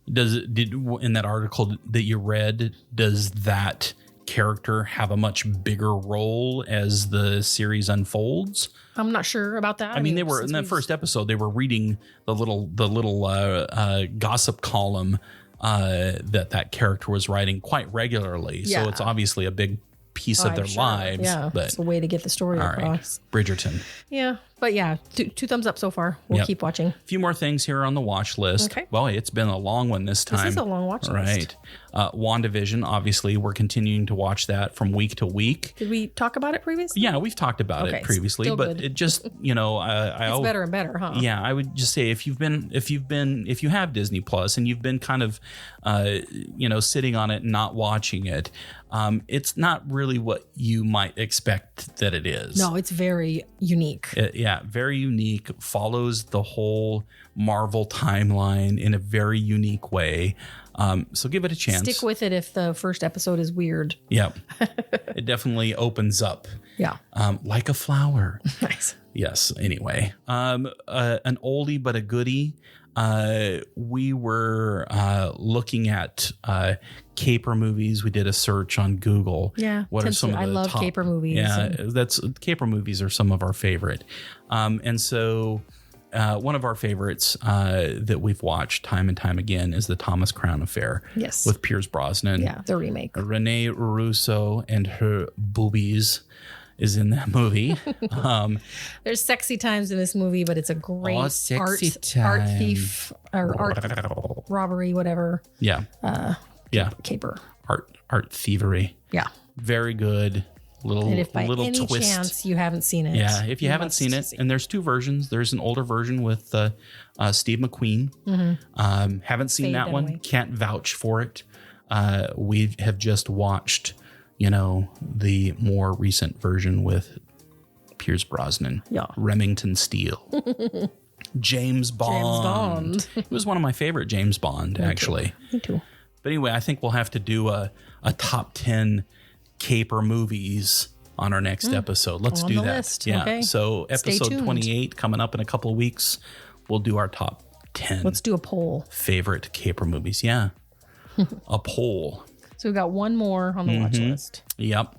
Did in that article that you read, does that character have a much bigger role as the series unfolds? I'm not sure about that. I mean, they were in that first episode. They were reading the little gossip column that character was writing quite regularly. Yeah. So it's obviously a big piece of their lives. Yeah, but it's a way to get the story across. Right. Bridgerton. Yeah, but yeah, two thumbs up so far. We'll keep watching. A few more things here on the watch list. Okay. Well, it's been a long one this time. This is a long watch list. Right. WandaVision, obviously, we're continuing to watch that from week to week. Did we talk about it previously? Yeah, we've talked about it previously, but it just, it's better and better, huh? Yeah, I would just say if you have Disney Plus and you've been kind of, sitting on it and not watching it, it's not really what you might expect that it is. No, it's very unique. Very unique. Follows the whole Marvel timeline in a very unique way. So give it a chance. Stick with it if the first episode is weird. Yep. It definitely opens up. Yeah. Like a flower. Nice. Yes. Anyway, an oldie but a goodie. We were looking at caper movies. We did a search on Google. Yeah. What are some of the I love top caper movies. Yeah, caper movies are some of our favorite. And so one of our favorites that we've watched time and time again is the Thomas Crown Affair. Yes. With Pierce Brosnan. Yeah, the remake. Renee Russo and her boobies is in that movie. There's sexy times in this movie, but it's a great art thief or art robbery, whatever. Yeah. Caper. Art thievery. Yeah. Very good. And if by any twist. Chance you haven't seen it. Yeah, if you haven't seen it, and there's 2 versions. There's an older version with Steve McQueen. Mm-hmm. Haven't seen that one. Can't vouch for it. We have just watched, the more recent version with Pierce Brosnan. Yeah. Remington Steele. James Bond. It was one of my favorite James Bond, actually. Me too. But anyway, I think we'll have to do a top 10 caper movies on our next episode. Let's do that. List. Yeah. Okay. So episode 28 coming up in a couple of weeks. We'll do our top 10. Let's do a poll. Favorite caper movies. Yeah. A poll. So we've got one more on the watch list. Yep.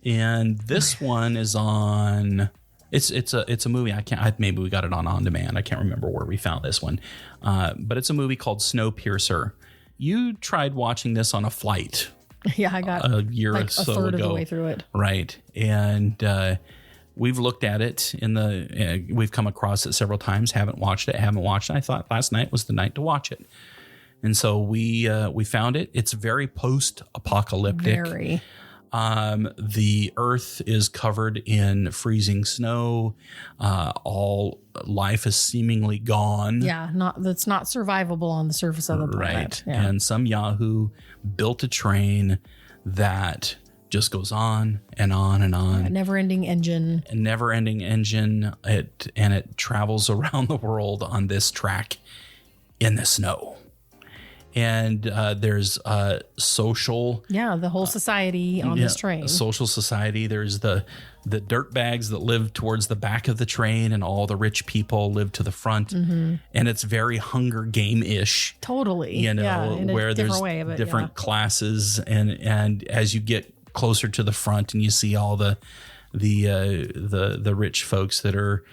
And this one is on. It's a movie. Maybe we got it on demand. I can't remember where we found this one. But it's a movie called Snowpiercer. You tried watching this on a flight. Yeah, I got a year or so ago. A third of the way through it. Right. And we've looked at it we've come across it several times, haven't watched it. I thought last night was the night to watch it. And so we found it. It's very post-apocalyptic. Very. The earth is covered in freezing snow. All life is seemingly gone. Yeah, that's not survivable on the surface of the planet. Right. Yeah. And some Yahoo built a train that just goes on and on and on. A never-ending engine. A never-ending engine. It travels around the world on this track in the snow. And there's social. Yeah, the whole society on this train. Social society. There's the dirt bags that live towards the back of the train, and all the rich people live to the front. And it's very Hunger Game-ish. Totally. You know, in where there's different classes, and as you get closer to the front and you see all the rich folks that are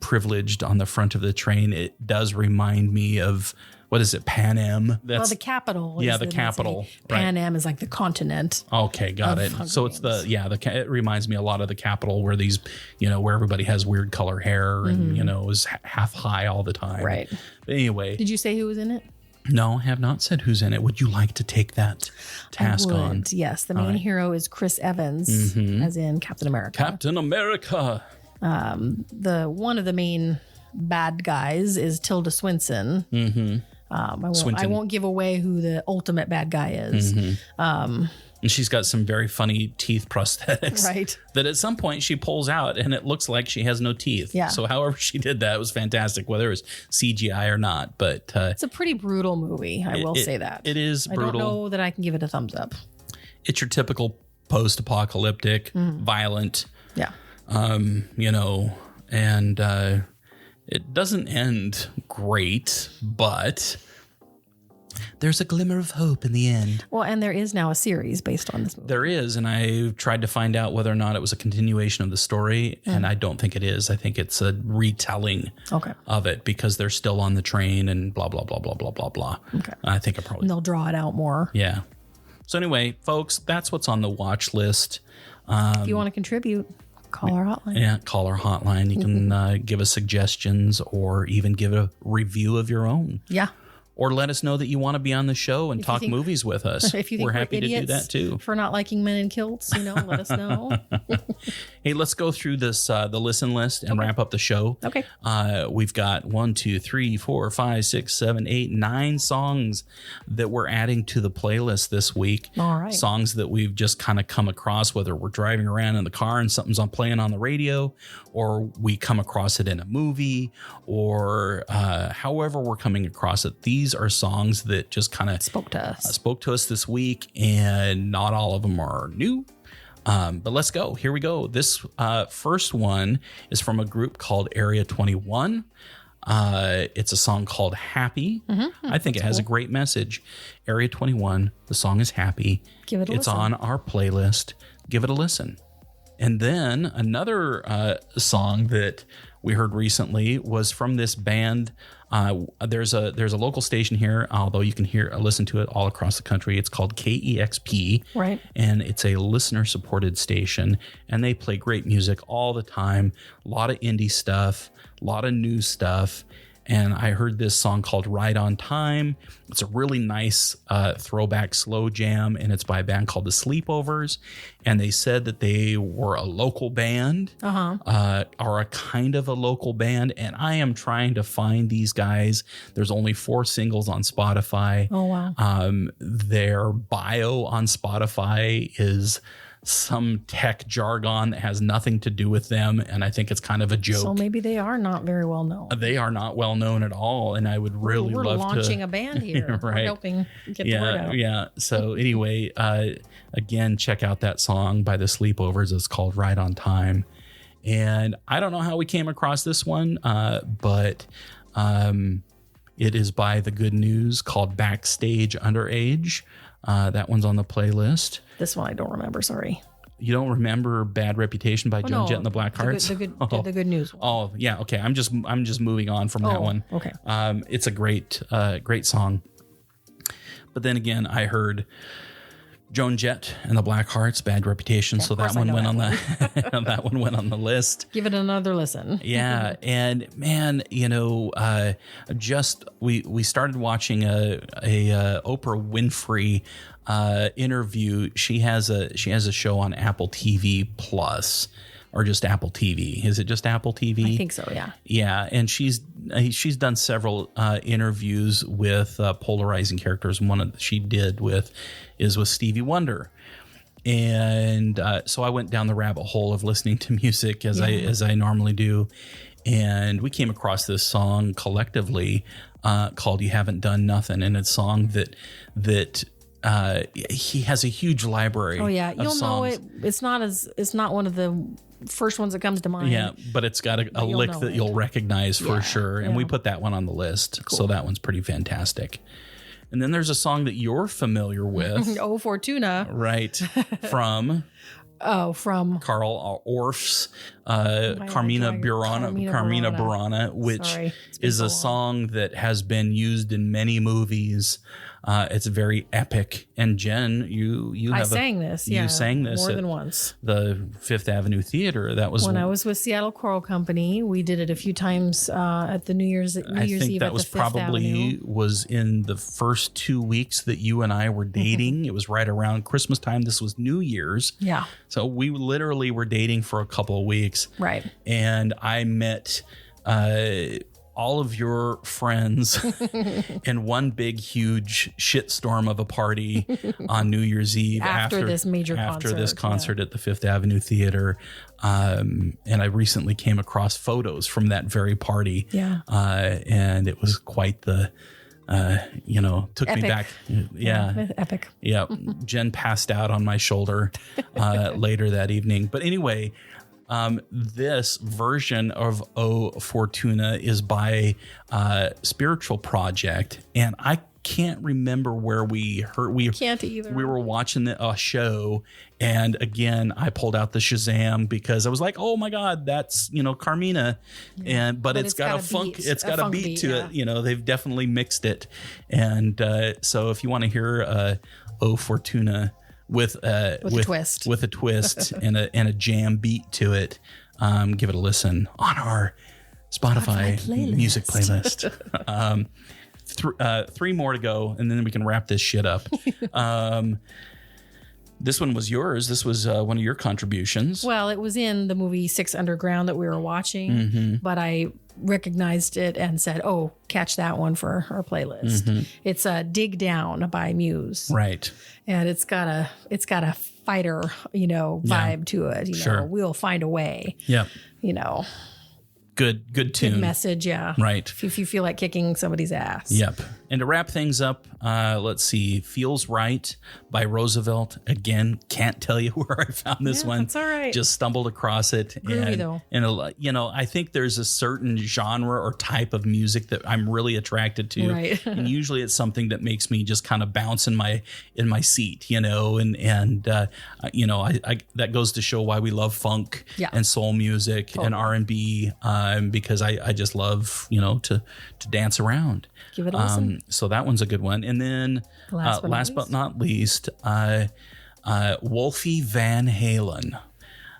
privileged on the front of the train, it does remind me of, what is it, Pan Am? The capital. Yeah, the capital. Pan Am is like the continent. Okay, got it. So it's it reminds me a lot of the capital, where these, where everybody has weird color hair and, is half high all the time. Right. But anyway. Did you say who was in it? No, I have not said who's in it. Would you like to take that task on? Yes. The main hero is Chris Evans, as in Captain America. Captain America. One of the main bad guys is Tilda Swinton. I won't give away who the ultimate bad guy is. And she's got some very funny teeth prosthetics. Right. That at some point she pulls out and it looks like she has no teeth. Yeah. So however she did that, it was fantastic, whether it was CGI or not. But it's a pretty brutal movie. I will say that. It is brutal. I don't know that I can give it a thumbs up. It's your typical post-apocalyptic, violent. Yeah. And it doesn't end great, but there's a glimmer of hope in the end. Well, and there is now a series based on this movie. There is, and I tried to find out whether or not it was a continuation of the story, and I don't think it is. I think it's a retelling of it, because they're still on the train and blah, blah, blah, blah, blah, blah, blah. Okay. I think probably... And they'll draw it out more. Yeah. So anyway, folks, that's what's on the watch list. If you want to contribute, call our hotline. Yeah, call our hotline. You can give us suggestions, or even give a review of your own. Yeah. Or let us know that you want to be on the show and talk movies with us. If you think we're happy to do that too. For not liking men in kilts, let us know. Hey, let's go through this the listen list and wrap up the show. Okay. We've got 1, 2, 3, 4, 5, 6, 7, 8, 9 songs that we're adding to the playlist this week. All right. Songs that we've just kind of come across, whether we're driving around in the car and something's playing on the radio, or we come across it in a movie, or however we're coming across it. These are songs that just kind of spoke to us this week, and not all of them are new. But let's go. Here we go. This first one is from a group called Area 21. It's a song called Happy. I think it has a great message. Area 21. The song is Happy. Give it a listen. It's on our playlist. Give it a listen. And then another song that we heard recently was from this band. There's a local station here, although you can listen to it all across the country. It's called KEXP. Right. And it's a listener-supported station, and they play great music all the time. A lot of indie stuff, a lot of new stuff. And I heard this song called Right on Time. It's a really nice throwback slow jam, and it's by a band called The Sleepovers. And they said that they were a local band, or a kind of a local band. And I am trying to find these guys. There's only 4 singles on Spotify. Oh, wow. Their bio on Spotify is some tech jargon that has nothing to do with them, and I think it's kind of a joke. So maybe they are not very well known. They are not well known at all, and I would really love to. We're launching a band here. Right. We're helping get the word out. Yeah. So anyway, again, check out that song by The Sleepovers. It's called Right on Time, and I don't know how we came across this one, but it is by The Good News, called Backstage Underage. That one's on the playlist. This one I don't remember. Sorry. You don't remember Bad Reputation by Joan Jett and the Blackhearts? The good news one. Oh yeah. Okay. I'm just moving on from that one. Okay. It's a great song. But then again, I heard Joan Jett and the Blackhearts, Bad Reputation. So that one went on the that one went on the list. Give it another listen. Yeah, and man, we started watching a Oprah Winfrey interview. She has a show on Apple TV Plus, or just Apple TV. Is it just Apple TV? I think so. Yeah. Yeah, and she's done several interviews with polarizing characters. One she did with Stevie Wonder. And so I went down the rabbit hole of listening to music as I normally do, and we came across this song collectively called "You Haven't Done Nothing," and it's a song that he has a huge library. Oh yeah, you'll songs. know it. It's not one of the first ones that comes to mind. Yeah, but it's got a lick that you'll recognize for sure, and we put that one on the list. Cool. So that one's pretty fantastic. And then there's a song that you're familiar with. Oh, Fortuna. Right. From Carl Orff's Carmina Burana, which is a song that has been used in many movies. It's very epic. And Jen, you sang this more than once. The Fifth Avenue Theater. That was when I was with Seattle Choral Company. We did it a few times at the New Year's Eve. I think that was probably was in the first 2 weeks that you and I were dating. Mm-hmm. It was right around Christmas time. This was New Year's. Yeah. So we literally were dating for a couple of weeks. Right. And I met all of your friends in one big, huge shitstorm of a party on New Year's Eve after this concert at the Fifth Avenue Theater. And I recently came across photos from that very party. Yeah. And it was quite the, took epic. Me back. Yeah. Epic. Yeah. Jen passed out on my shoulder later that evening. But anyway, this version of O Fortuna is by Spiritual Project, and I can't remember where we heard. Can't either. We were watching a show, and again, I pulled out the Shazam because I was like, "Oh my God, that's Carmina," but it's got a funk. It's got a beat to it. They've definitely mixed it, and so if you want to hear O Fortuna with a twist and a jam beat to it, give it a listen on our Spotify music playlist. Three more to go, and then we can wrap this shit up. This one was yours. This was one of your contributions. Well, it was in the movie Six Underground that we were watching, but I recognized it and said, "Oh, catch that one for our playlist." Mm-hmm. It's "Dig Down" by Muse, right? And it's got a fighter, vibe to it. Sure. We'll find a way. Yeah. Good tune. Good message, yeah. Right. If you feel like kicking somebody's ass. Yep. And to wrap things up, let's see. Feels Right by Roosevelt. Again, can't tell you where I found this one. That's all right. Just stumbled across it. Groovy, though. And, I think there's a certain genre or type of music that I'm really attracted to. Right. And usually it's something that makes me just kind of bounce in my seat, and that goes to show why we love funk and soul music and R&B, because I just love, to dance around. Give it a listen. So that one's a good one. And then last but not least, Wolfie Van Halen.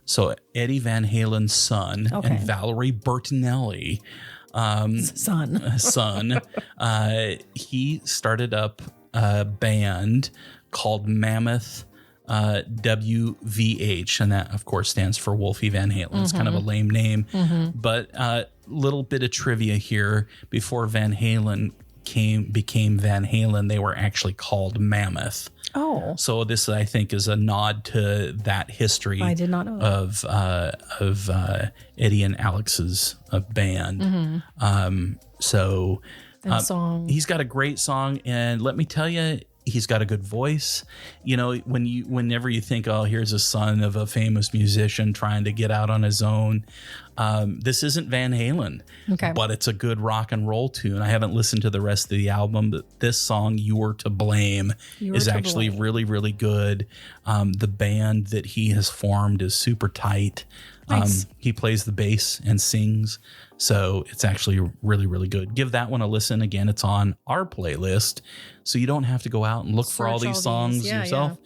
So Eddie Van Halen's son and Valerie Bertinelli, son, he started up a band called Mammoth WVH, and that of course stands for Wolfie Van Halen. It's kind of a lame name, but little bit of trivia here. Before Van Halen became Van Halen, they were actually called Mammoth. Oh, so this I think is a nod to that history. I did not know that. of Eddie and Alex's band. So song. He's got a great song, and let me tell you, he's got a good voice. Whenever you think, oh, here's a son of a famous musician trying to get out on his own, this isn't Van Halen, but it's a good rock and roll tune. I haven't listened to the rest of the album, but this song, "You're to Blame," is actually really, really good. The band that he has formed is super tight. Nice. He plays the bass and sings. So it's actually really, really good. Give that one a listen. Again, it's on our playlist. So you don't have to go out and look for all these songs yourself.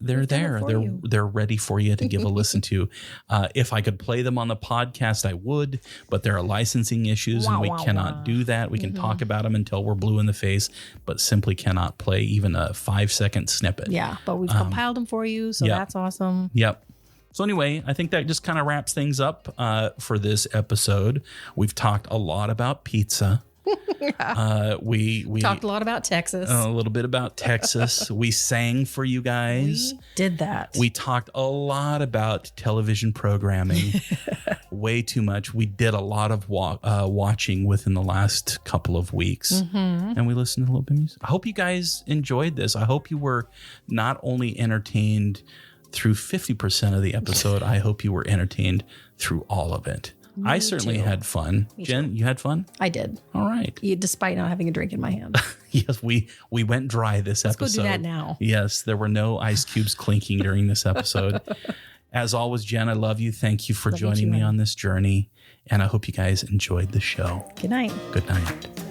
They're there. They're ready for you to give a listen to. If I could play them on the podcast, I would, but there are licensing issues and we cannot do that. We can talk about them until we're blue in the face, but simply cannot play even a 5-second snippet. Yeah, but we've compiled them for you, so that's awesome. Yep. So anyway, I think that just kind of wraps things up for this episode. We've talked a lot about pizza. We talked a lot about Texas. A little bit about Texas. We sang for you guys. We did that. We talked a lot about television programming. Way too much. We did a lot of watching within the last couple of weeks. And we listened to a little bit of music. I hope you guys enjoyed this. I hope you were not only entertained through 50% of the episode, I hope you were entertained through all of it. I certainly had fun. Jen, you had fun? I did. All right. Despite not having a drink in my hand. Yes, we went dry this episode. Let's go do that now. Yes, there were no ice cubes clinking during this episode. As always, Jen, I love you. Thank you for joining me on this journey. And I hope you guys enjoyed the show. Good night. Good night.